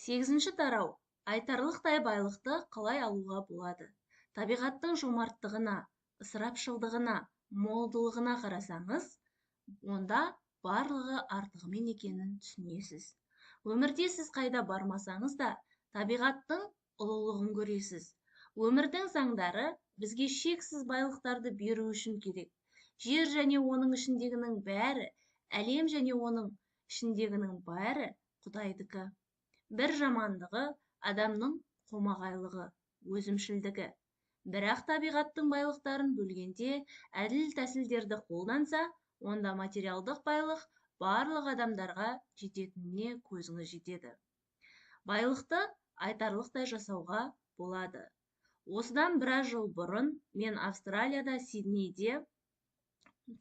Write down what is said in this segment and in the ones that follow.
Сегізінші тарау. Айтарлықтай байлықты қалай алуға болады? Табиғаттың жомарттығына, ысырапшылдығына, молдылығына қарасаңыз, онда барлығы артығымен екенін түсінесіз. Өмірде сіз қайда бармасаңыз да, табиғаттың ұлылығын көресіз. Өмірдің заңдары бізге шексіз байлықтарды беру үшін керек. Жер және оның ішіндегінің бәрі, әлем және оның ішіндегінің бәрі Құдайдікі. Бір жамандығы адамның қомағайлығы, өзімшілдігі. Бірақ табиғаттың байлықтарын бөлгенде әділ тәсілдерді қолданса, онда материалдық байлық барлық адамдарға жететініне көзіңіз жетеді. Байлықты айтарлықтай жасауға болады. Осыдан біраз жыл бұрын мен Австралияда Сиднейде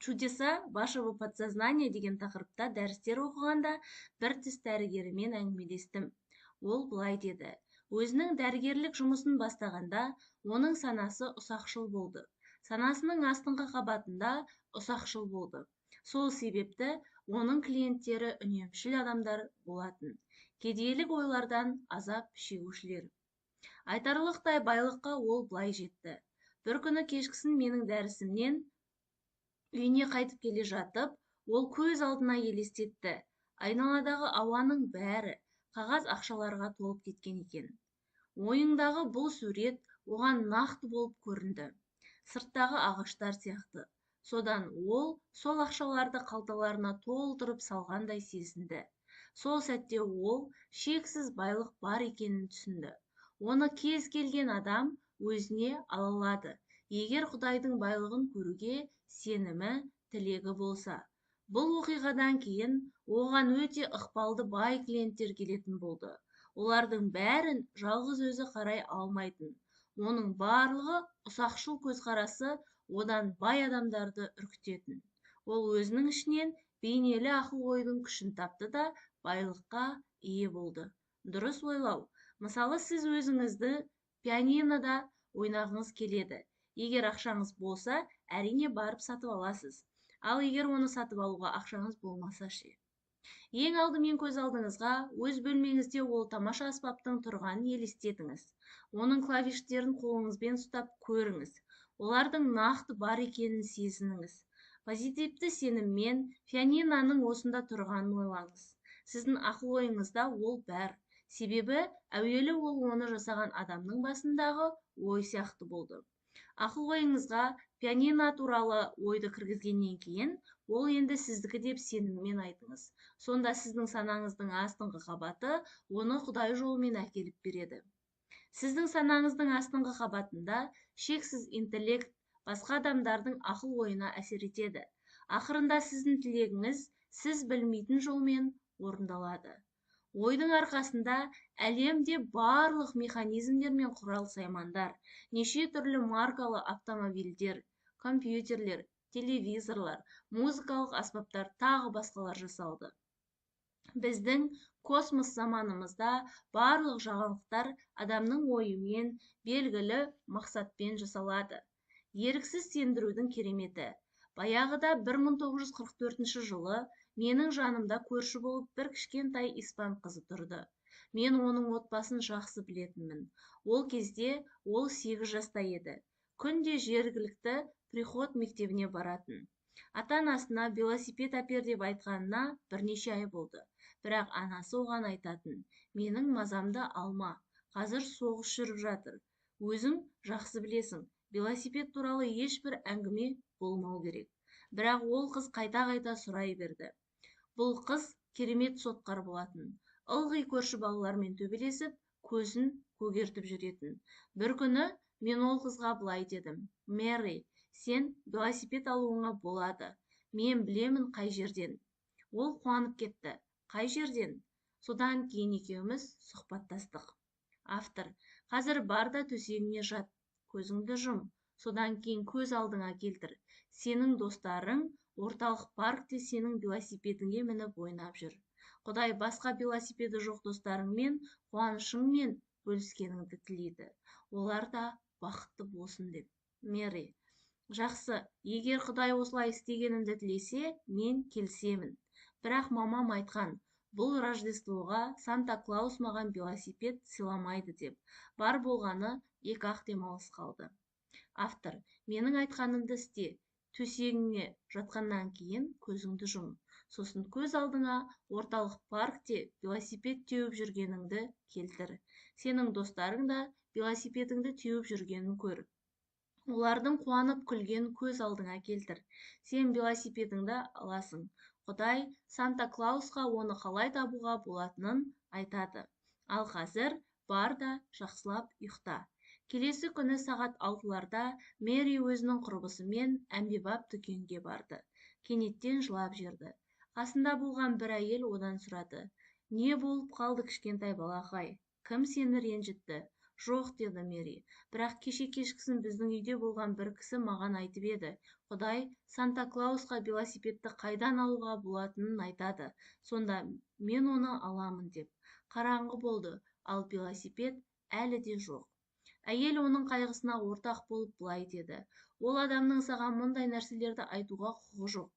«Чудеса вашего подсознания» деген тақырыпта дәрістер оқығанда бір тіс дәрігерімен әңгімелестім. Ол былай деді: өзінің дәрігерлік жұмысын бастағанда оның санасы ұсақшыл болды. Санасының астыңғы қабатында ұсақшыл болды. Сол себепті оның клиенттері үнемшіл адамдар болатын. Кедейлік ойлардан азап шегушілер. Айтарлықтай байлыққа ол былай жетті. Бір күні кешкісін менің дәрісімнен үйіне қайтып келе жатып, ол көз алдына елестетті. Айналадағы ауаның бәрі қағаз ақшаларға толып кеткен екен. Ойындағы бұл сурет оған нақты болып көрінді. Сырттағы ағаштар сияқты. Содан ол сол ақшаларды қалталарына толтырып салғандай сезінді. Сол сәтте ол шексіз байлық бар екенін түсінді. Оны кез келген адам өзіне ала алады, егер Құдайдың байлығын көруге сенімі, тілегі болса. Бұл оқиғадан кейін оған өте ықпалды бай клиенттер келетін болды. Олардың бәрін жалғыз өзі қарай алмайтын. Оның барлығы ұсақшыл көзқарасы одан бай адамдарды үркітетін. Ол өзінің ішінен бейнелі ақыл-ойдың күшін тапты да байлыққа ие болды. Дұрыс ойлау. Мысалы, сіз өзіңізді пианинода ойнағыңыз келеді. Егер ақшаңыз болса, әрине барып сатып аласыз. Ал егер оны сатып алуға ақшаңыз болмаса ше? Ең алдымен көз алдыңызға өз бөлмеңізде ол тамаша аспаптың тұрғанын елестетіңіз. Оның клавиштерін қолыңызбен ұстап көріңіз. Олардың нақты бар екенін сезініңіз. Позитивті сеніммен пианиноның осында тұрғанын ойлаңыз. Сіздің ақыл ойыңызда ол бар. Себебі әуелі ол оны жасаған адамның басындағы ой сияқты болды. Ақыл ойыңызға пианино туралы ойды кіргізгеннен кейін, ол енді сіздікі деп сеніммен айтыңыз. Сонда сіздің санаңыздың астыңғы қабаты оны Құдай жолымен әкеліп береді. Сіздің санаңыздың астыңғы қабатында шексіз интеллект басқа адамдардың ақыл ойына әсер етеді. Ақырында сіздің тілегіңіз сіз білмейтін жолмен орындалады. Ойдың арқасында әлемде барлық механизмдер мен құрал-саймандар, неше түрлі маркалы автомобильдер, компьютерлер, телевизорлар, музыкалық аспаптар тағы басқалар жасалды. Біздің космос заманымызда барлық жаңалықтар адамның ойымен, белгілі мақсатпен жасалады. Еріксіз сендірудің кереметі. Баяғыда 1944 жылы менің жанымда көрші болып бір кішкентай испан қызы тұрды. Мен оның отбасын жақсы білетінмін. Ол кезде ол 8 жаста еді. Күнде жергілікті приход мектебіне баратын. Ата-анасына велосипед әпер деп айтқанына бірнеше ай болды. Бірақ анасы оған айтатын: менің мазамды алма, қазір соғыс жүріп жатыр. Өзің жақсы білесің, велосипед туралы ешбір әңгіме болмау керек. Бірақ ол қыз қайта-қайта сұрай берді. Бұл қыз керемет сотқар болатын. Ылғи көрші балалармен төбелесіп, көзін көгертіп жүретін. Бір күні мен ол қызға былай дедім: Мэри, сен велосипед алуыңа болады. Мен білемін қай жерден. Ол қуанып кетті. Қай жерден? Содан кейін екеуміз сұхбаттастық. Автор: қазір бар да төсегіңе жат, көзіңді жұм. Содан кейін көз алдыңа келтір. Сенің достарың орталық паркте сенің велосипедіңе мініп ойнап жүр. Құдай басқа велосипеді жоқ достарыңмен қуанышыңмен бөліскеніңді тілейді. Олар да бақытты болсын деп. Мэри: жақсы, егер Құдай осылай істегенімді тілесе, мен келісемін. Бірақ мамам айтқан, бұл Рождествоға Санта-Клаус маған велосипед сыйламайды деп. Бар болғаны 2-ақ демалыс қалды. Автор: менің айтқанымды істе. Төсегіңе жатқаннан кейін көзіңді жұм. Сосын көз алдыңа орталық паркте велосипед теуіп жүргеніңді келтір. Сенің достарың да велосипедіңді теуіп жүргенін көр. Олардың қуанып күлген көз алдыңа келтір. Сен велосипедіңді аласың. Құдай Санта-Клаусқа оны қалай табуға болатынын айтады. Ал қазір бар да жақсылап ұйықта. Келесі күні сағат 6-ларда Мэри өзінің құрбысымен әмбебап дүкенге барды. Кенеттен жылап жіберді. Қасында болған бір әйел одан сұрады: не болып қалды кішкентай балақай? Кім сені ренжітті? Жоқ, деді Мэри. Бірақ кеше кешкісін біздің үйде болған бір кісі маған айтып еді. Құдай Санта-Клаусқа велосипедті қайдан алуға болатынын айтады. Сонда мен оны аламын деп. Қараңғы болды, ал велосипед әлі де жоқ. Әйел оның қайғысына ортақ болып былай деді: ол адамның саған мұндай нәрселерді айтуға құқығы жоқ.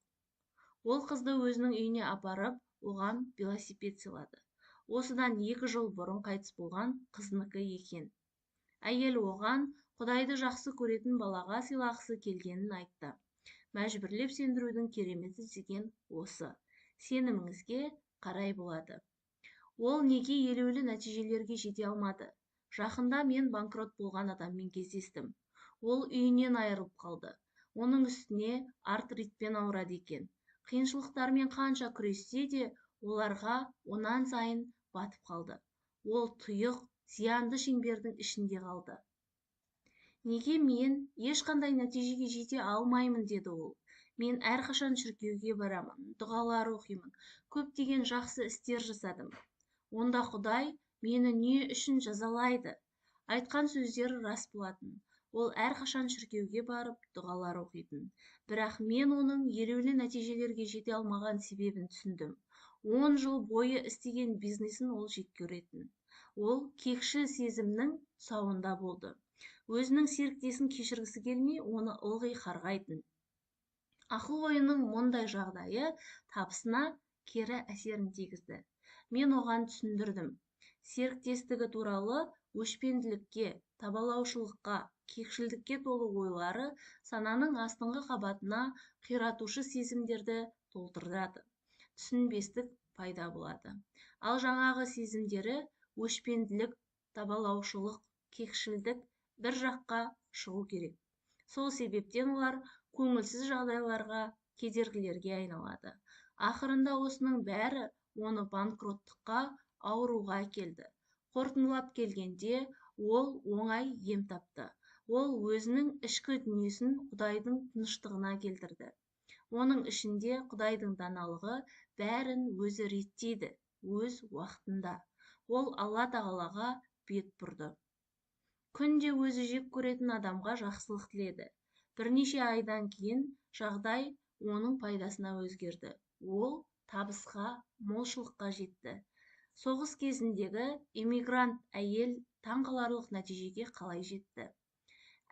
Ол қызды өзінің үйіне апарып, оған велосипед сыйлады. Осыдан 2 жыл бұрын қайтыс болған қызыныкі екен. Әйел оған Құдайды жақсы көретін балаға сыйлағысы келгенін айтты. Мәжбүрлеп сендірудің кереметі деген осы. Сеніміңізге қарай болады. Ол неге елеулі нәтижелерге жете алмады? Жақында мен банкрот болған адаммен кездестім. Ол үйінен айырылып қалды. Оның үстіне артритпен ауырады екен. Қиыншылықтармен қанша күрессе де, оларға онан сайын батып қалды. Ол тұйық, зиянды шеңбердің ішінде қалды. Неге мен ешқандай нәтижеге жете алмаймын, деді ол. Мен әрқашан шіркеуге барамын, дұғалар оқимын, көптеген жақсы істер жасадым. Онда Құдай мені не үшін жазалайды? Айтқан сөздері рас болатын. Ол әрқашан шіркеуге барып, дұғалар оқитын. Бірақ мен оның елеулі нәтижелерге жете алмаған себебін түсіндім. 10 жыл бойы істеген бизнесін ол жек көретін. Ол кекшіл сезімнің сауында болды. Өзінің серіктесін кешіргісі келмей, оны ылғи қарғайтын. Ақыл ойының мұндай жағдайы табысына кері әсерін тигізді. Мен оған түсіндірдім. Серіктестігі туралы өшпенділікке, табалаушылыққа, кекшілдікке толы ойлары сананың астыңғы қабатына қиратушы сезімдерді толтырады. Түсінбестік пайда болады. Ал жаңағы сезімдері өшпенділік, табалаушылық, кекшілдік бір жаққа шығу керек. Сол себептен олар көңілсіз жағдайларға, кедергілерге айналады. Ақырында осының бәрі оны банкроттыққа, ауруға әкелді. Қорытындылап келгенде, ол оңай ем тапты. Ол өзінің ішкі дүниесін Құдайдың тыныштығына келтірді. Оның ішінде Құдайдың даналығы бәрін өзі реттейді, өз уақытында. Ол Алла тағалаға бет бұрды. Күнде өзі жек көретін адамға жақсылық тіледі. Бірнеше айдан кейін жағдай оның пайдасына өзгерді. Ол табысқа, молшылыққа жетті. Соғыс кезіндегі эмигрант әйел таңқаларлық нәтижеге қалай жетті?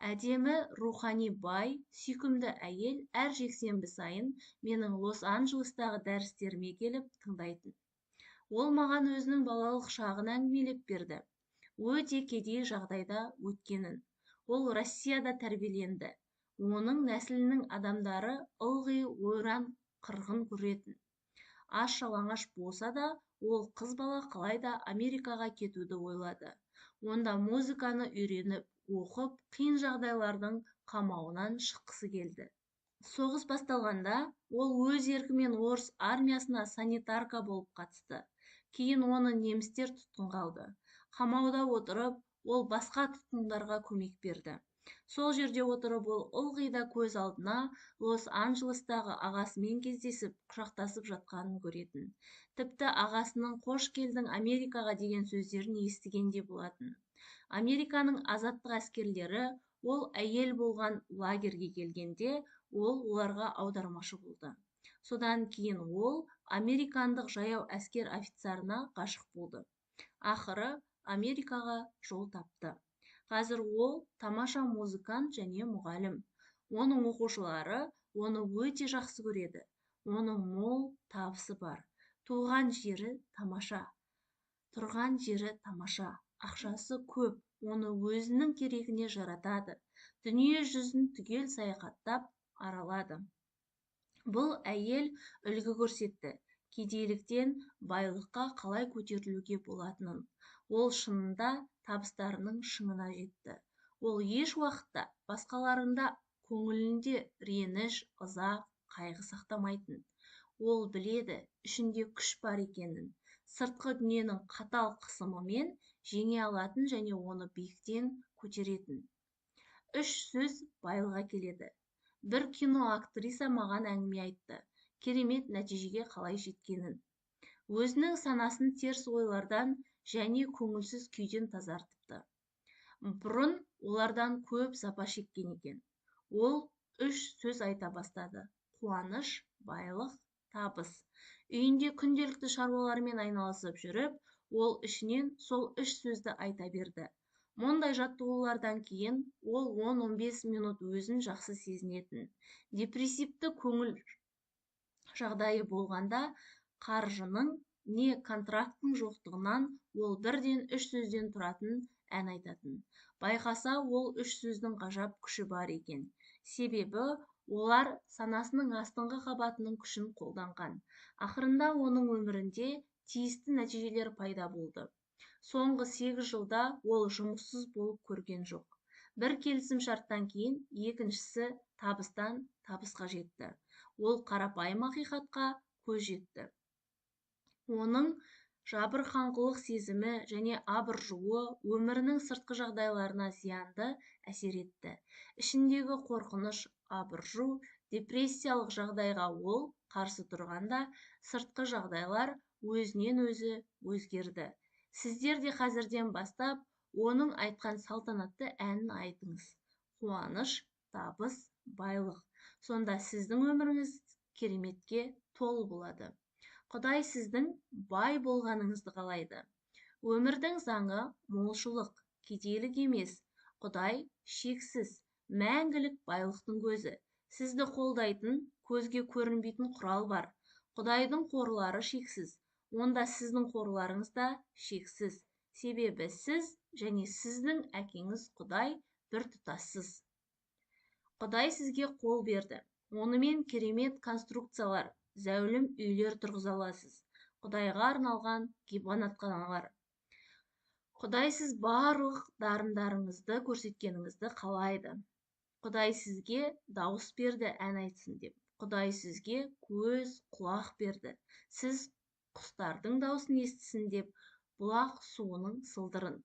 Әдемі, рухани бай, сүйкімді әйел әр жексенбі сайын менің Лос-Анджелестағы дәрістеріме келіп тыңдайтын. Ол маған өзінің балалық шағын әңгімелеп берді. Өте кедей жағдайда өткенін. Ол Россияда тәрбиеленді. Оның нәсілінің адамдары ылғи ойран қырғын көретін. Аш-жалаңаш болса да, ол қыз бала қалайда Америкаға кетуді ойлады. Онда музыканы үйреніп, оқып, қиын жағдайлардың қамауынан шыққысы келді. Соғыс басталғанда, ол өз еркімен орыс армиясына санитарка болып қатысты. Кейін оны немістер тұтқынға алды. Қамауда отырып, ол басқа тұтқындарға көмек берді. Сол жерде отырып, ол ылғи да көз алдына Лос-Анджелестағы ағасымен кездесіп, құшақтасып жатқанын көретін. Тіпті ағасының қош келдің Америкаға деген сөздерін естігенде болатын. Американың азаттық әскерлері ол әйел болған лагерге келгенде, ол оларға аудармашы болды. Содан кейін ол американдық жаяу әскер офицарына ғашық болды. Ақыры Америкаға жол тапты. Қазір ол тамаша музыкант және мұғалім. Оның оқушылары оны өте жақсы көреді. Оның мол табысы бар. Туған жері тамаша. Тұрған жері тамаша. Ақшасы көп, оны өзінің керегіне жаратады. Дүние жүзін түгел саяхаттап аралады. Бұл әйел үлгі көрсетті. Кедейліктен байлыққа қалай көтерілуге болатынын. Ол шынында табыстарының шыңына жетті. Ол еш уақытта басқаларында көңілінде реніш, ыза, қайғы сақтамайтын. Ол біледі, ішінде күш бар екенін. Сыртқы дүниенің қатал қысымымен жеңе алатын және оны биіктен көтеретін. 3 сөз байлыққа келеді. Бір кино актриса маған әңгіме айтты. Керемет нәтижеге қалай жеткенін. Өзінің санасын теріс ойлардан және көңілсіз күйден тазартыпты. Бұрын олардан көп запа шеккен екен. Ол 3 сөз айта бастады. Қуаныш, байлық, табыс. Үйінде күнделікті шаруалармен айналысып жүріп, ол ішінен сол 3 сөзді айта берді. Мұндай жаттығулардан кейін ол 10-15 минут өзін жақсы сезінетін. Депрессивті көңіл жағдайы болғанда қаржының не контракттың жоқтығынан ол бірден 3 сөзден тұратын ән айтатын. Байқаса, ол 3 сөздің ғажап күші бар екен. Себебі олар санасының астыңғы қабатының күшін қолданған. Ақырында оның өмірінде тиісті нәтижелер пайда болды. Соңғы 8 жылда ол жұмыссыз болып көрген жоқ. Бір келісім шарттан кейін екіншісі табыстан табысқа жетті. Ол қарапайым ақиқатқа көз жетті. Оның жабырқаңқылық сезімі және абыржуы өмірінің сыртқы жағдайларына зиянды әсер етті. Ішіндегі қорқыныш, абыржу, депрессиялық жағдайға ол қарсы тұрғанда сыртқы жағдайлар өзінен өзі өзгерді. Сіздер де қазірден бастап оның айтқан салтанатты әнін айтыңыз. Қуаныш, табыс, байлық. Сонда сіздің өміріңіз кереметке толы болады. Құдай сіздің бай болғаныңызды қалайды. Өмірдің заңы молшылық, кедейлік емес. Құдай шексіз, мәңгілік байлықтың көзі. Сізді қолдайтын, көзге көрінбейтін құрал бар. Құдайдың қорлары шексіз. Онда сіздің қорларыңыз да шексіз. Себебі сіз және сіздің әкеңіз Құдай бір тұтассыз. Құдай сізге қол берді. Онымен керемет конструкциялар, зәулім үйлер тұрғыза аласыз. Құдайға арналған ғибадатханалар. Құдай сіз барлық дарындарыңызды көрсеткеніңізді қалайды. Құдай сізге дауыс берді ән айтсын деп. Құдай сізге көз, құлақ берді. Сіз құстардың дауысын естісін деп, бұлақ суының сылдырын.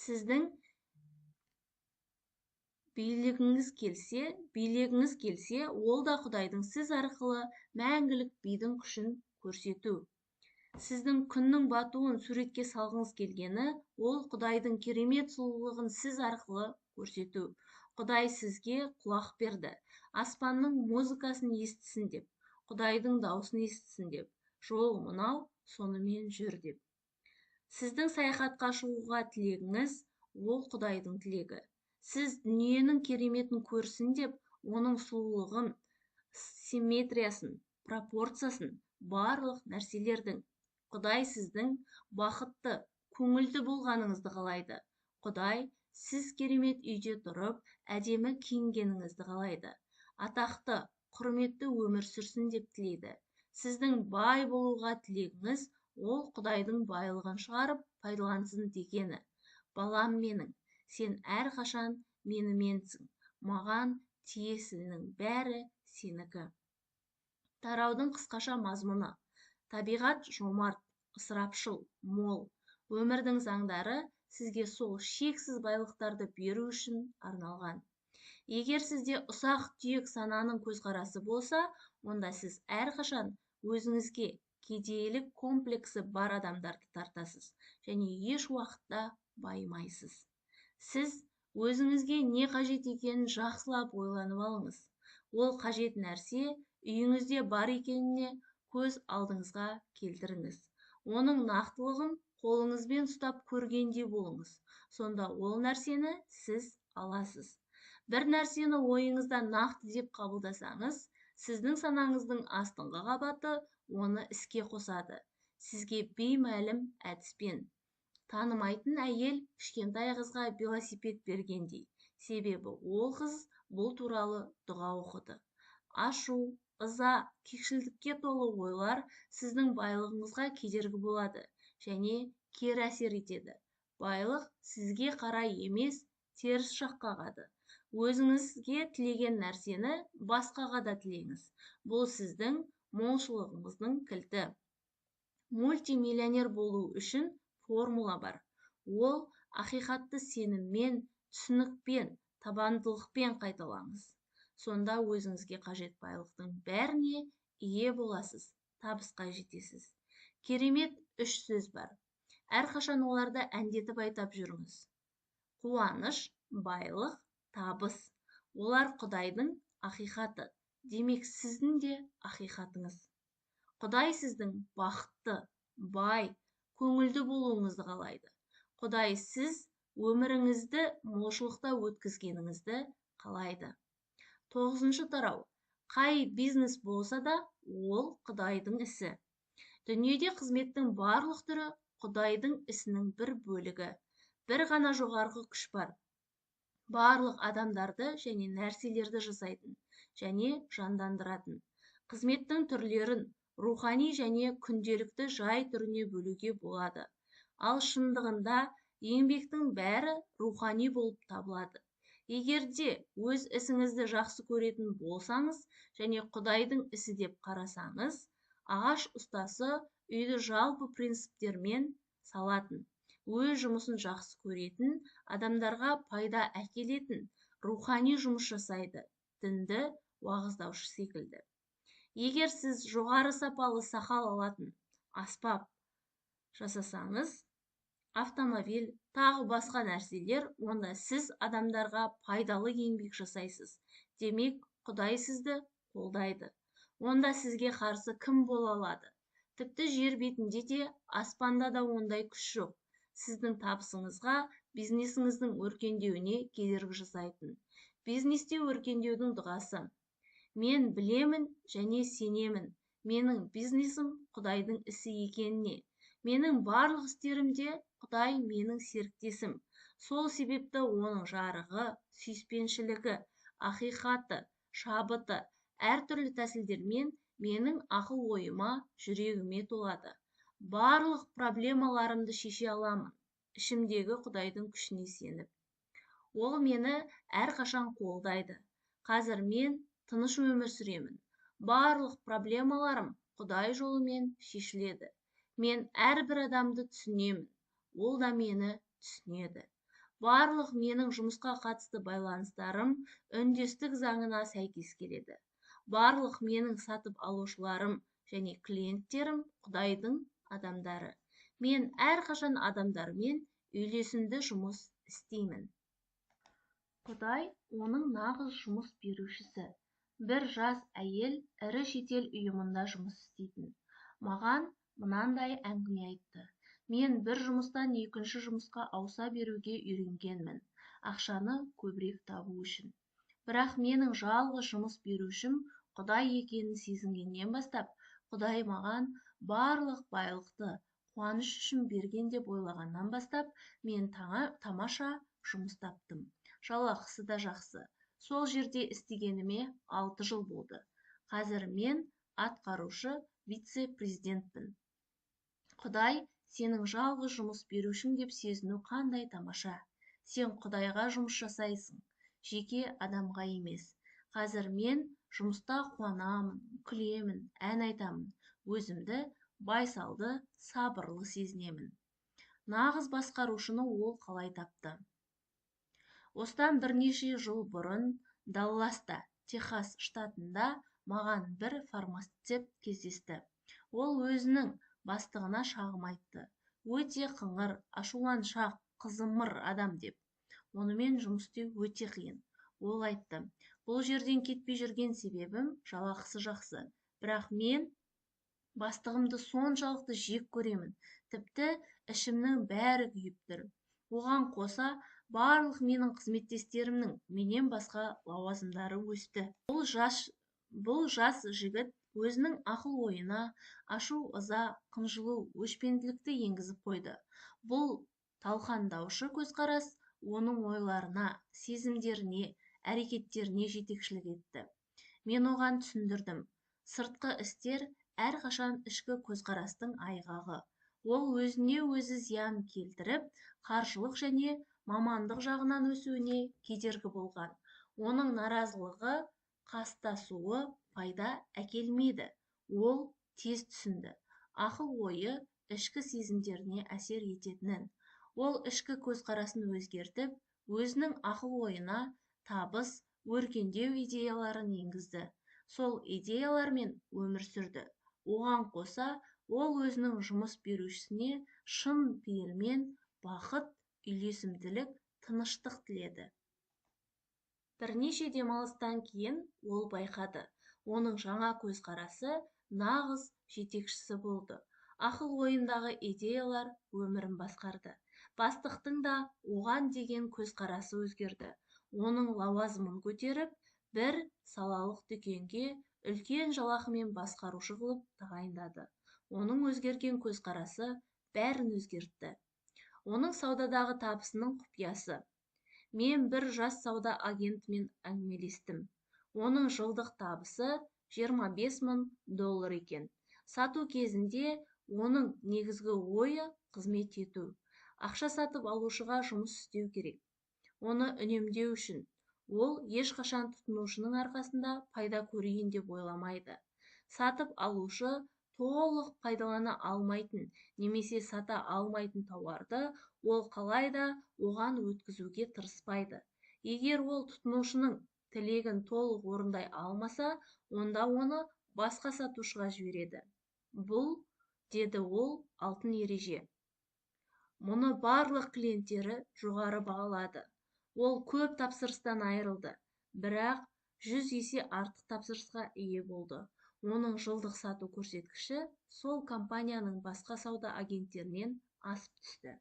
Сіздің билегіңіз келсе, ол да Құдайдың сіз арқылы мәңгілік бидің күшін көрсету. Сіздің күннің батуын суретке салғыңыз келгені, ол Құдайдың керемет сұлулығын сіз арқылы көрсету. Құдай сізге құлақ берді. Аспанның музыкасын естісін деп, Құдайдың дауысын естісін деп. Жол мынау, сонымен жүр деп. Сіздің саяхатқа шығуға тілегіңіз, ол Құдайдың тілегі. Сіз дүниенің кереметін көрсін деп, оның сұлулығын, симметриясын, пропорциясын, барлық нәрселердің. Құдай сіздің бақытты, көңілді болғаныңызды қалайды. Құдай сіз керемет үйде тұрып, әдемі киінгеніңізді қалайды. Атақты, құрметті өмір сүрсін деп тілейді. Сіздің бай болуға тілегіңіз, ол Құдайдың байлығын шығарып пайдалансын дегені. Балам менің, сен әрқашан меніменсің. Маған тиесілінің бәрі сенікі. Тараудың қысқаша мазмұны. Табиғат жомарт, ысырапшыл, мол. Өмірдің заңдары сізге сол шексіз байлықтарды беру үшін арналған. Егер сізде ұсақ-түйек сананың көзқарасы болса, онда сіз әрқашан өзіңізге кедейлік комплексі бар адамдарды тартасыз және еш уақытта байымайсыз. Сіз өзіңізге не қажет екенін жақсылап ойланып алыңыз. Ол қажет нәрсе үйіңізде бар екеніне көз алдыңызға келтіріңіз. Оның нақтылығын қолыңызбен ұстап көргенде болыңыз. Сонда ол нәрсені сіз аласыз. Бір нәрсені ойыңызда нақты деп қабылдасаңыз, сіздің санаңыздың астыңғы қабаты оны іске қосады. Сізге беймәлім әдіспен. Танымайтын әйел кішкентай қызға велосипед бергендей. Себебі ол қыз бұл туралы дұға оқыды. Ашу, ыза, кекшілдікке толы ойлар сіздің байлығыңызға кедергі болады және кері әсер етеді. Байлық сізге қарай емес, теріс жаққа қағады. Өзіңізге тілеген нәрсені басқаға да тілеңіз. Бұл сіздің молшылығыңыздың кілті. Мультимиллионер болу үшін формула бар. Ол ақиқатты сеніммен, түсінікпен, табандылықпен қайталаңыз. Сонда өзіңізге қажет байлықтың бәріне ие боласыз, табысқа жетесіз. Керемет 3 сөз бар. Әрқашан оларды әндетіп айтап жүріңіз. Қуаныш, байлық, табыс. Олар Құдайдың ақиқаты. Демек, сіздің де ақиқатыңыз. Құдай сіздің бақытты, бай, көңілді болуыңызды қалайды. Құдай сіз өміріңізді молшылықта өткізгеніңізді қалайды. 9-шы тарау. Қай бизнес болса да, ол Құдайдың ісі. Дүниеде қызметтің барлық түрі Құдайдың ісінің бір бөлігі. Бір ғана жоғарғы күш бар. Барлық адамдарды және нәрселерді жасайтын және жандандыратын. Қызметтің түрлерін рухани және күнделікті жай түріне бөлуге болады. Ал шындығында еңбектің бәрі рухани болып табылады. Егерде өз ісіңізді жақсы көретін болсаңыз және Құдайдың ісі деп қарасаңыз, ағаш ұстасы үйді жалпы принциптермен салатын, өз жұмысын жақсы көретін, адамдарға пайда әкелетін, рухани жұмыс жасайды, дінді уағыздаушы секілді. Егер сіз жоғары сапалы сақал алатын аспап жасасаңыз, автомобиль, тағы басқа нәрселер, онда сіз адамдарға пайдалы еңбек жасайсыз. Демек, Құдай сізді қолдайды. Онда сізге қарсы кім бола алады? Тіпті жер бетінде де, аспанда да ондай күш жоқ. Сіздің табысыңызға, бизнесіңіздің өркендеуіне кедергі жасайтын. Бизнесте өркендеудің дұғасы. Мен білемін және сенемін. Менің бизнесім Құдайдың ісі екеніне. Менің барлық істерімде Құдай менің серіктесім. Сол себепті оның жарығы, сүйіспеншілігі, ақиқаты, шабыты, әртүрлі тәсілдермен менің ақыл ойыма, жүрегіме толады. Барлық проблемаларымды шеше аламын, ішімдегі Құдайдың күшіне сеніп. Ол мені әрқашан қолдайды. Қазір мен тыныш өмір сүремін. Барлық проблемаларым Құдай жолымен шешіледі. Мен әрбір адамды түсінемін. Ол да мені түсінеді. Барлық менің жұмысқа қатысты байланыстарым үндестік заңына сәйкес келеді. Барлық менің сатып алушыларым және клиенттерім Құдайдың адамдары. Мен әрқашан адамдармен үйлесімді жұмыс істеймін. Құдай оның нағыз жұмыс берушісі. Бір жас әйел ірі шетел ұйымында жұмыс істейтін. Маған мынандай әңгіме айтты. Мен бір жұмыстан екінші жұмысқа ауыса беруге үйренгенмін, ақшаны көбірек табу үшін. Бірақ менің жалғыз жұмыс берушім Құдай екенін сезінгеннен бастап, Құдай маған барлық байлықты қуаныш үшін берген деп ойлағаннан бастап, мен тамаша жұмыс таптым. Жалақысы да жақсы. Сол жерде істегеніме 6 жыл болды. Қазір мен атқарушы вице-президентпін. Құдай сенің жалғыз жұмыс берушің деп сезіну қандай тамаша. Сен Құдайға жұмыс жасайсың, жеке адамға емес. Қазір мен жұмыста қуанамын, күлемін, ән айтамын. Өзімді байсалды, сабырлы сезінемін. Нағыз басқарушыны ол қалай тапты? Осыдан бірнеше жыл бұрын Далласта, Техас штатында маған бір фармацевт кездесті. Ол өзінің бастығына шағым айтты. Өте қыңыр, ашуланшақ, қызымыр адам деп. Онымен жұмыс істеу өте қиын. Ол айтты, бұл жерден кетпей жүрген себебім жалақысы жақсы. Бірақ мен бастығымды соншалықты жек көремін. Тіпті ішімнің бәрі күйіп тұр. Оған қоса барлық менің қызметтестерімнің менен басқа лауазымдары өсті. Бұл жас жігіт өзінің ақыл-ойына ашу-ыза, қынжылу, өшпенділікті енгізіп қойды. Бұл талқандаушы көзқарас оның ойларына, сезімдеріне, әрекеттеріне жетекшілік етті. Мен оған түсіндірдім. Сыртқы істер әрқашан ішкі көзқарастың айғағы. Ол өзіне өзі зиян келтіріп, қаржылық және мамандық жағынан өсуіне кедергі болған. Оның наразылығы, қастасуы пайда әкелмейді. Ол тез түсінді. Ақыл-ойы ішкі сезімдеріне әсер ететінін. Ол ішкі көзқарасын өзгертіп, өзінің ақыл-ойына табыс, өркендеу идеяларын енгізді. Сол идеялармен өмір сүрді. Оған қоса, ол өзінің жұмыс берушісіне шын пейілмен бақыт, үйлесімділік, тыныштық тіледі. Бірнеше демалыстан кейін ол байқады. Оның жаңа көзқарасы нағыз жетекшісі болды. Ақыл-ойындағы идеялар өмірін басқарды. Бастықтың да оған деген көзқарасы өзгерді. Оның лауазымын көтеріп, бір салалық дүкенге үлкен жалақымен басқарушы қылып тағайындады. Оның өзгерген көзқарасы бәрін өзгертті. Оның саудадағы табысының құпиясы. Мен бір жас сауда агентімен әңгімелестім. Оның жылдық табысы $25.000 екен. Сату кезінде оның негізгі ойы қызмет ету. Ақша сатып алушыға жұмыс істеу керек. Оны үнемдеу үшін. Ол ешқашан тұтынушының арқасында пайда көрейін деп ойламайды. Сатып алушы толық пайдалана алмайтын, немесе сата алмайтын тауарды ол қалайда оған өткізуге тырыспайды. Егер ол тұтынушының тілегін толық орындай алмаса, онда оны басқа сатушыға жібереді. Бұл, деді ол, алтын ереже. Мұны барлық клиенттері жоғары бағалады. Ол көп тапсырыстан айырылды, бірақ 100 есе артық тапсырысқа ие болды. Оның жылдық сату көрсеткіші сол компанияның басқа сауда агенттерінен асып түсті.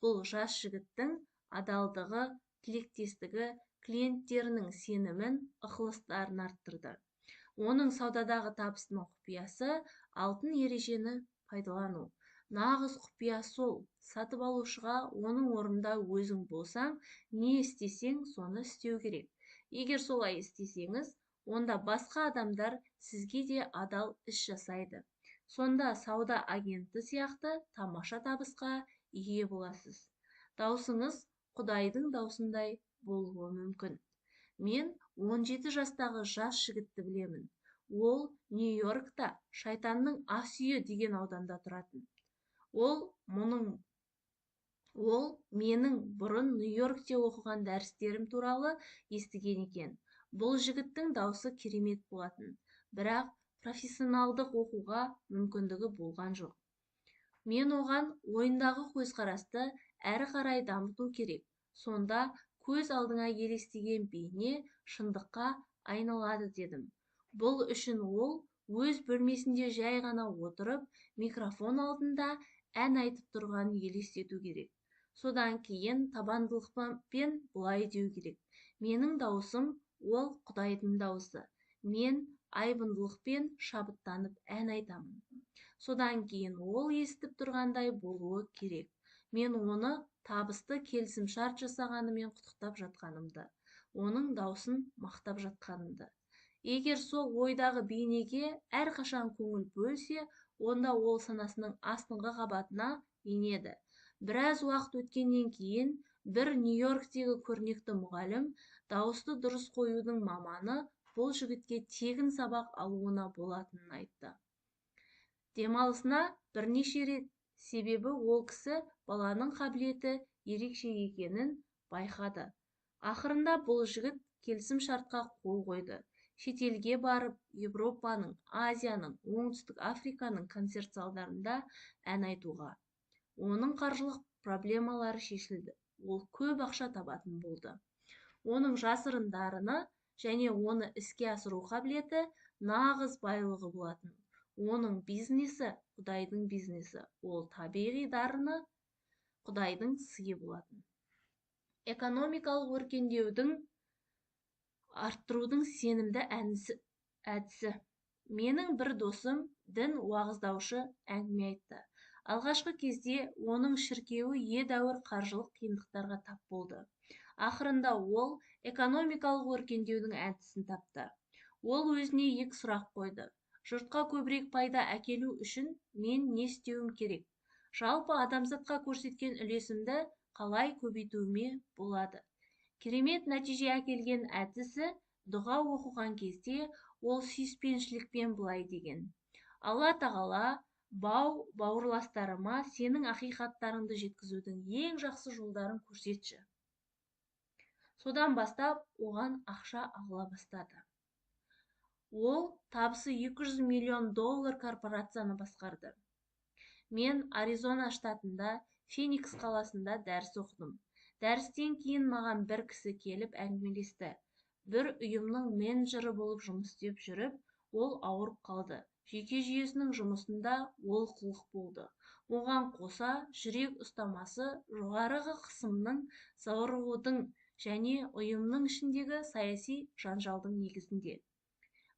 Бұл жас жігіттің адалдығы, тілектестігі, клиенттерінің сенімін, ықыластарын арттырды. Оның саудадағы табысының құпиясы алтын ережені пайдалану. Нағыз құпия сол. Сатып алушыға оның орнында өзің болсаң, не істесең, соны істеу керек. Егер солай істесеңіз, онда басқа адамдар сізге де адал іс жасайды. Сонда сауда агенті сияқты тамаша табысқа ие боласыз. Даусыңыз Құдайдың даусындай болуы мүмкін. Мен 17 жастағы жас жігітті білемін. Ол Нью-Йоркта Шайтанның ас үйі деген ауданда тұратын. Ол менің бұрын Нью-Йоркте оқыған дәрістерім туралы естіген екен. Бұл жігіттің даусы керемет болатын, бірақ профессионалдық оқуға мүмкіндігі болған жоқ. Мен оған ойындағы көзқарасты әрі қарай дамыту керек. Сонда көз алдыңа елестеген бейне шындыққа айналады дедім. Бұл үшін ол өз бөлмесінде жай ғана отырып, микрофон алдында ән айтып тұрғанын елестету керек. Содан кейін табандылықпен бұлай деу керек. Менің даусым ол Құдайдың даусы. Мен айбындылықпен шабыттанып ән айтамын. Содан кейін ол естіп тұрғандай болуы керек. Мен оны табысты келісімшарт жасағанымен құттықтап жатқанымды, оның даусын мақтап жатқанымды. Егер сол ойдағы бейнеге әрқашан көңіл бөлсе, онда ол санасының астыңғы қабатына енеді. Біраз уақыт өткеннен кейін бір Нью-Йорктегі көрнекті мұғалім дауысты дұрыс қоюдың маманы бұл жігітке тегін сабақ алуына болатынын айтты. Демалысына бірнеше рет, себебі ол кісі баланың қабілеті ерекше екенін байқады. Ақырында бұл жігіт келісім шартқа қол қойды. Шетелге барып, Европаның, Азияның, Оңтүстік Африканың концерт залдарында ән айтуға. Оның қаржылық проблемалары шешілді. Ол көп ақша табатын болды. Оның жасырын дарыны және оны іске асыру қабілеті нағыз байлығы болатын. Оның бизнесі Құдайдың бизнесі. Ол табиғи дарыны Құдайдың сыйы болатын. Экономикалық өркендеудің арттырудың сенімді әдісі. Менің бір досым дін уағыздаушы әңгіме айтты. Алғашқы кезде оның шіркеуі едәуір қаржылық қиындықтарға тап болды. Ақырында ол экономикалық өркендеудің әдісін тапты. Ол өзіне екі сұрақ қойды. Жұртқа көбірек пайда әкелу үшін мен не істеуім керек? Жалпы адамзатқа көрсеткен үлесімді қалай көбейтуіме болады? Керемет нәтиже әкелген әдісі дұға оқыған кезде ол сүйіспеншілікпен былай деген: Алла тағала, бауырластарыма сенің ақиқаттарыңды жеткізудің ең жақсы жолдарын көрсетші. Содан бастап оған ақша ағыла бастады. Ол табысы $200 миллион корпорацияны басқарды. Мен Аризона штатында Феникс қаласында дәріс оқыдым. Дәрістен кейін маған бір кісі келіп әңгімелесті. Бір ұйымның менеджері болып жұмыс істеп жүріп, ол ауырып қалды. Жүйке жүйесінің жұмысында олқылық болды. Оған қоса жүрек ұстамасы жоғарғы қысымның ауруының және ұйымның ішіндегі саяси жанжалдың негізінде.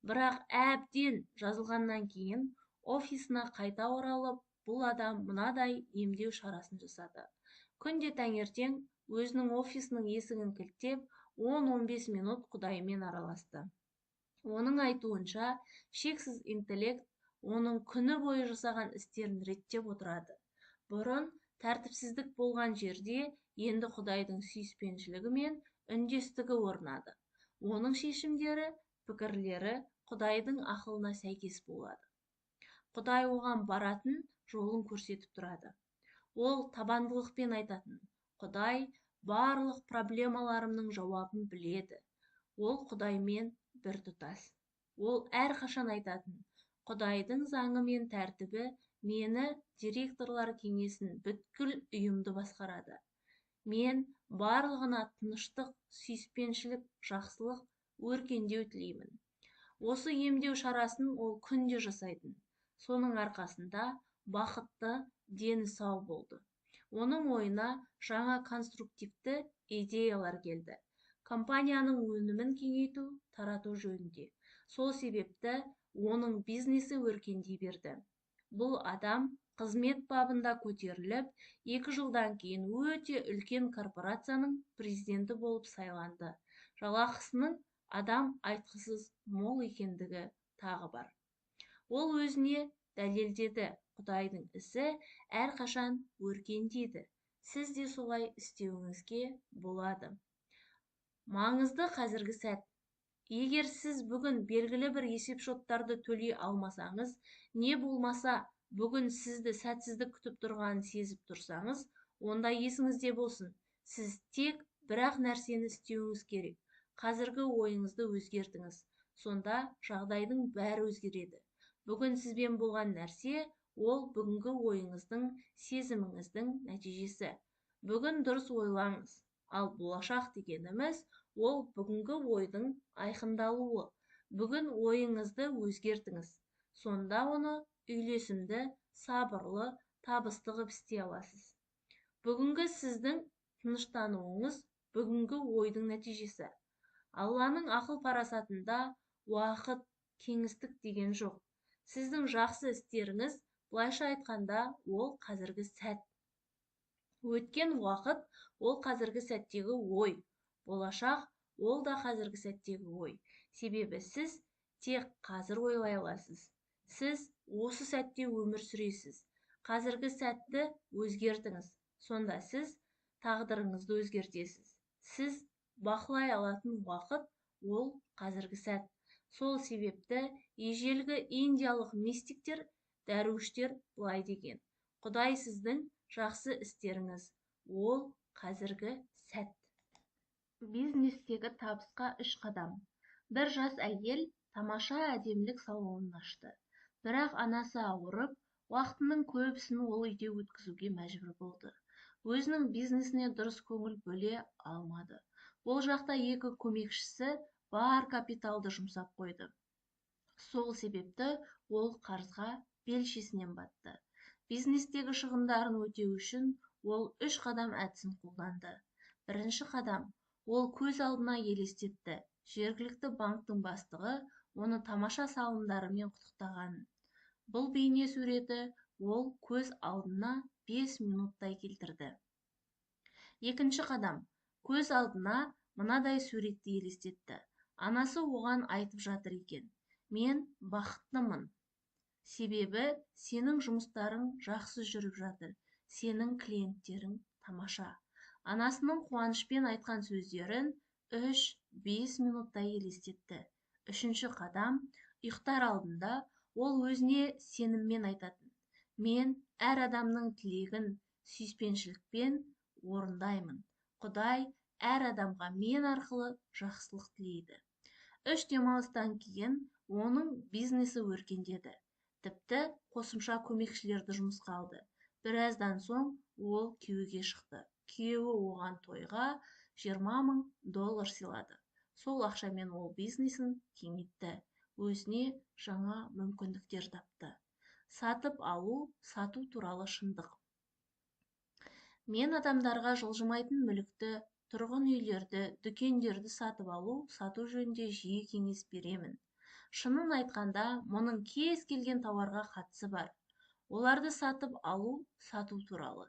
Бірақ әбден жазылғаннан кейін офисына қайта оралып, бұл адам мынадай емдеу шарасын жасады. Күнде таңертең өзінің офисінің есігін кілттеп, 10-15 минут Құдаймен араласты. Оның айтуынша, шексіз интеллект оның күні бойы жасаған істерін реттеп отырады. Бұрын тәртіпсіздік болған жерде енді Құдайдың сүйіспеншілігі мен үндестігі орнады. Оның шешімдері, пікірлері Құдайдың ақылына сәйкес болады. Құдай оған баратын жолын көрсетіп тұрады. Ол табандылықпен айтатын: Құдай барлық проблемаларымның жауабын біледі. Ол Құдаймен бір тұтас. Ол әрқашан айтатын: Құдайдың заңы мен тәртібі мені директорлар кеңесін бүткіл ұйымды басқарады. Мен барлығына тыныштық, сүйіспеншілік, жақсылық, өркендеу тілеймін. Осы емдеу шарасын ол күнде жасайтын. Соның арқасында бақытты, дені сау болды. Оның ойына жаңа конструктивті идеялар келді. Компанияның өнімін кеңейту, тарату жөнінде. Сол себепті оның бизнесі өркендей берді. Бұл адам қызмет бабында көтеріліп, 2 жылдан кейін өте үлкен корпорацияның президенті болып сайланды. Жалақысының адам айтқысыз мол екендігі тағы бар. Ол өзіне дәлелдеді: Құдайдың ісі әрқашан өркендейді. Сіз де солай істеуіңізге болады. Маңызды қазіргі сәт. Егер сіз бүгін белгілі бір есепшоттарды төлей алмасаңыз, не болмаса бүгін сізді сәтсіздік күтіп тұрғанын сезіп тұрсаңыз, онда есіңізде болсын: сіз тек бір-ақ нәрсені істеуіңіз керек. Қазіргі ойыңызды өзгертіңіз. Сонда жағдайдың бәрі өзгереді. Бүгін сізбен болған нәрсе, ол бүгінгі ойыңыздың, сезіміңіздің нәтижесі. Бүгін дұрыс ойлаңыз. Ал болашақ дегеніміз, ол бүгінгі ойдың айқындалуы. Бүгін ойыңызды өзгертіңіз. Сонда оны үйлесімді, сабырлы, табысты қылып істей аласыз. Бүгінгі сіздің тыныштануыңыз бүгінгі ойдың нәтижесі. Алланың ақыл парасатында уақыт, кеңістік деген жоқ. Сіздің жақсы істеріңіз, былайша айтқанда, ол қазіргі сәт. Өткен уақыт ол қазіргі сәттегі ой. Болашақ ол да қазіргі сәттегі ой. Себебі сіз тек қазір ойлай аласыз. Сіз осы сәтте өмір сүресіз. Қазіргі сәтті өзгертіңіз. Сонда сіз тағдырыңызды өзгертесіз. Сіз бақылай алатын уақыт ол қазіргі сәт. Сол себепті ежелгі индиялық мистиктер, дәруіштер былай деген: Құдай сіздің жақсы істеріңіз, ол қазіргі сәт. Бизнестегі табысқа 3 қадам. Бір жас әйел тамаша әдемілік салонын ашты. Бірақ анасы ауырып, уақытының көбісін ол үйде өткізуге мәжбүр болды. Өзінің бизнесіне дұрыс көңіл бөле алмады. Ол жақта 2 көмекшісі бар капиталды жұмсап қойды. Сол себепті ол қарызға белшесінен батты. Бизнестегі шығындарын өтеу үшін ол 3 қадам әдісін қолданды. Бірінші қадам, ол көз алдына елестетті: жергілікті банктың бастығы оны тамаша салымдарымен құттықтағанын. Бұл бейне суреті ол көз алдына 5 минуттай келтірді. Екінші қадам. Көз алдына мынадай суретті елестетті. Анасы оған айтып жатыр екен: мен бақыттымын. Себебі сенің жұмыстарың жақсы жүріп жатыр. Сенің клиенттерің тамаша. Анасының қуанышпен айтқан сөздерін 3-5 минуттай елестетті. Үшінші қадам. Ұйықтар алдында ол өзіне сеніммен айтатын: мен әр адамның тілегін сүйіспеншілікпен орындаймын. Құдай әр адамға мен арқылы жақсылық тілейді. 3 демалыстан кейін оның бизнесі өркендеді. Тіпті қосымша көмекшілерді жұмысқа алды. Біраздан соң ол күйеуге шықты. Күйеуі оған тойға $20,000 сыйлады. Сол ақшамен ол бизнесін кеңейтті. Өзіне жаңа мүмкіндіктер тапты. Сатып алу, сату туралы шындық. Мен адамдарға жылжымайтын мүлікті, тұрғын үйлерді, дүкендерді сатып алу, сату жөнінде жиі кеңес беремін. Шынын айтқанда, мұның кез келген тауарға қатысы бар. Оларды сатып алу, сату туралы.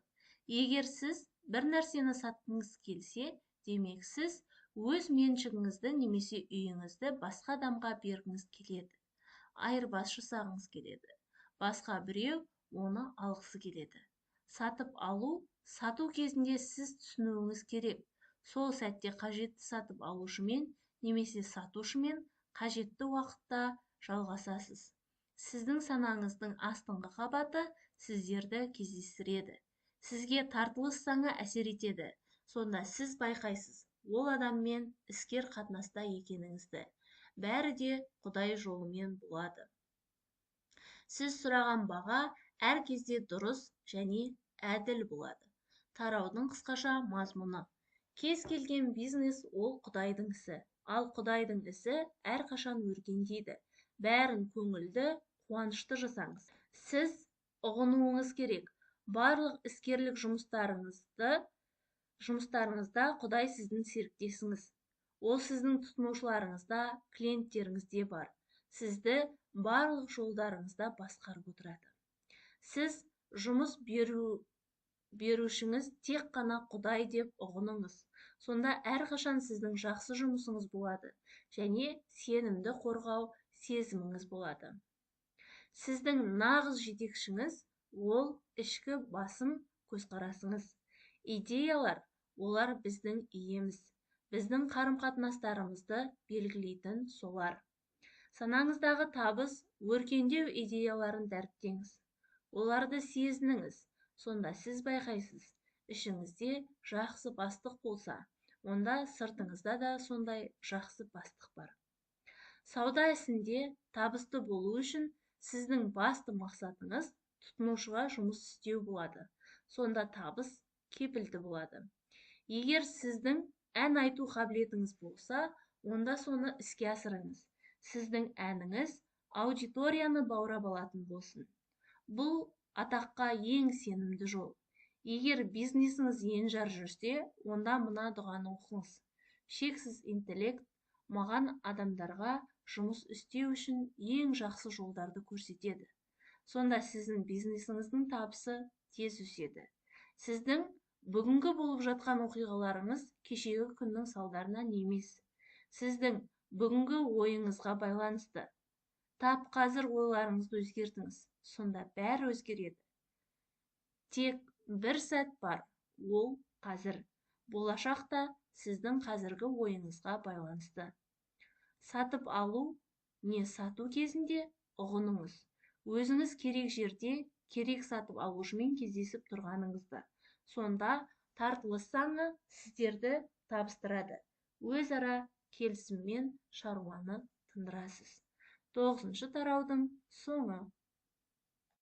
Егер сіз бір нәрсені сатқыңыз келсе, демек сіз өз меншігіңізді немесе үйіңізді басқа адамға бергіңіз келеді. Айырбас жасағыңыз келеді. Басқа біреу оны алғысы келеді. Сатып алу, сату кезінде сіз түсінуіңіз керек. Сол сәтте қажетті сатып алушымен немесе сатушымен қажетті уақытта жалғасасыз. Сіздің санаңыздың астыңғы қабаты сіздерді кездестіреді. Сізге тартылыс заңы әсер етеді. Сонда сіз байқайсыз, ол адаммен іскер қатынаста екеніңізді. Бәрі де Құдай жолымен болады. Сіз сұраған баға әр кезде дұрыс және әділ болады. Тараудың қысқаша мазмұны. Кез келген бизнес ол Құдайдың ісі, ал Құдайдың ісі әрқашан өркендейді. Бәрін көңілді, қуанышты жасаңыз. Сіз ұғынуыңыз керек. Барлық іскерлік жұмыстарыңызда Құдай сіздің серіктесіңіз. Ол сіздің тұтынушыларыңызда, клиенттеріңізде бар. Сізді барлық жолдарыңызда басқарып отырады. Сіз жұмыс берушіңіз тек қана Құдай деп ұғыныңыз. Сонда әрқашан сіздің жақсы жұмысыңыз болады және сенімді қорғау сезіміңіз болады. Сіздің нағыз жетекшіңіз ол ішкі басым көзқарасыңыз. Идеялар олар біздің иеміз. Біздің қарым-қатынастарымызды белгілейтін солар. Санаңыздағы табыс, өркендеу идеяларын дәріптеңіз. Оларды сезініңіз. Сонда сіз байқайсыз, ішіңізде жақсы бастық болса, онда сыртыңызда да сондай жақсы бастық бар. Сауда ісінде табысты болу үшін сіздің басты мақсатыңыз тұтынушыға жұмыс істеу болады. Сонда табыс кепілді болады. Егер сіздің ән айту қабілетіңіз болса, онда соны іске асырыңыз. Сіздің әніңіз аудиторияны баурап алатын болсын. Бұл атаққа ең сенімді жол. Егер бизнесіңіз енжар жүрсе, онда мына дұғаны оқыңыз. Шексіз интеллект маған адамдарға жұмыс істеу үшін ең жақсы жолдарды көрсетеді. Сонда сіздің бизнесіңіздің табысы тез өседі. Сіздің бүгінгі болып жатқан оқиғаларыңыз кешегі күннің салдарынан емес. Сіздің бүгінгі ойыңызға байланысты. Тап қазір ойларыңызды өзгертіңіз. Сонда бәрі өзгереді. Тек бір сәт бар, ол қазір. Болашақта сіздің қазіргі ойыңызға байланысты. Сатып алу не сату кезінде ұғыныңыз. Өзіңіз керек жерде керек сатып алушымен кездесіп тұрғаныңызды. Сонда тартылыс заңы сіздерді табыстырады. Өзара келісіммен шаруаны тындырасыз. 9-шы тараудың соңы.